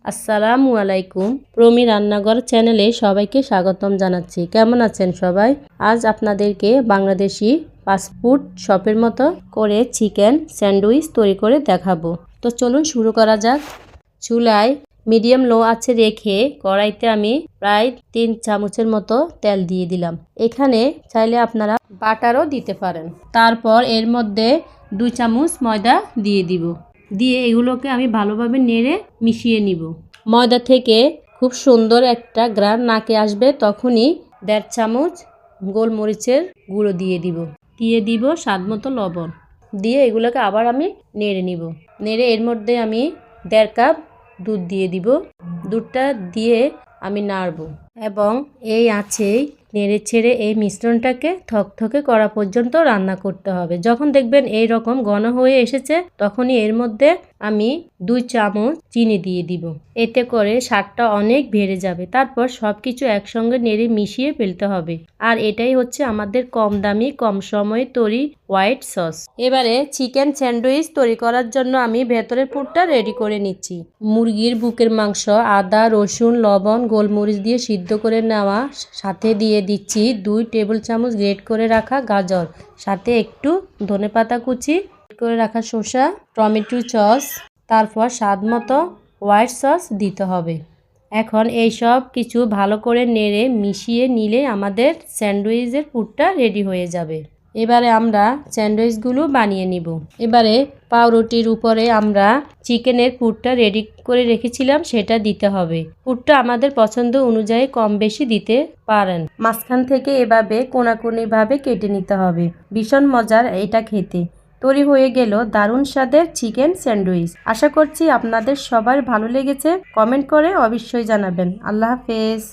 আসসালামু আলাইকুম। প্রমি রান্নাঘর চ্যানেলে সবাইকে স্বাগতম জানাচ্ছি। কেমন আছেন সবাই? আজ আপনাদেরকে বাংলাদেশি ফাস্টফুড শপের মতো করে চিকেন স্যান্ডউইচ তৈরি করে দেখাবো। তো চলুন শুরু করা যাক। চুলায় মিডিয়াম লো আঁচে রেখে কড়াইতে আমি প্রায় 3 চামচের মতো তেল দিয়ে দিলাম। এখানে চাইলে আপনারা বাটারও দিতে পারেন। তারপর এর মধ্যে 2 চামচ ময়দা দিয়ে দিব। দিয়ে এগুলোকে আমি ভালোভাবে নেড়ে মিশিয়ে নিব। ময়দা থেকে খুব সুন্দর একটা ঘ্রাণ নাকে আসবে, তখনই 1.5 চামচ গোলমরিচের গুঁড়ো দিয়ে দিব স্বাদ মতো লবণ দিয়ে এগুলোকে আবার আমি নেড়ে নিব। নেড়ে এর মধ্যে আমি 1.5 কাপ দুধ দিয়ে দিব। দুধটা দিয়ে আমি নাড়ব এবং এই আঁচেই নেড়ে ছেড়ে এই মিশ্রণটাকে থকথকে করা পর্যন্ত রান্না করতে হবে। যখন দেখবেন এই রকম ঘন হয়ে এসেছে, তখনই এর মধ্যে আমি 2 চামচ চিনি দিয়ে দিব। এতে করে স্বাদটা অনেক বেড়ে যাবে। তারপর সবকিছু একসঙ্গে নেড়ে মিশিয়ে ফেলতে হবে। আর এটাই হচ্ছে আমাদের কম দামি কম সময়ে তৈরি হোয়াইট সস। এবারে চিকেন স্যান্ডউইচ তৈরি করার জন্য আমি ভেতরের পুরটা রেডি করে নিচ্ছি। মুরগির বুকের মাংস, আদা, রসুন, লবণ, গোলমরিচ দিয়ে সিদ্ধ করে নেওয়া, সাথে দিয়ে দিচ্ছি 2 টেবিল চামচ গ্রেট করে রাখা গাজর, সাথে একটু ধনেপাতা কুচি, করে রাখা শসা, টমেটো সস, তারপর স্বাদ মতো হোয়াইট সস দিতে হবে। এখন এই সব কিছু ভালো করে নেড়ে মিশিয়ে নিলে আমাদের স্যান্ডউইচের পুরটা রেডি হয়ে যাবে। এবারে আমরা স্যান্ডউইচগুলো বানিয়ে নিব। এবারে পাউরুটির উপরে আমরা চিকেনের পুরটা রেডি করে রেখেছিলাম সেটা দিতে হবে। পুরটা আমাদের পছন্দ অনুযায়ী কম বেশি দিতে পারেন। মাঝখান থেকে এভাবে কোনাকুনিভাবে কেটে নিতে হবে। ভীষণ মজার এটা খেতে। তৈরি হয়ে গেল দারুণ স্বাদের চিকেন স্যান্ডউইচ। আশা করছি আপনাদের সবার ভালো লেগেছে। কমেন্ট করে অবশ্যই জানাবেন। আল্লাহ হাফেজ।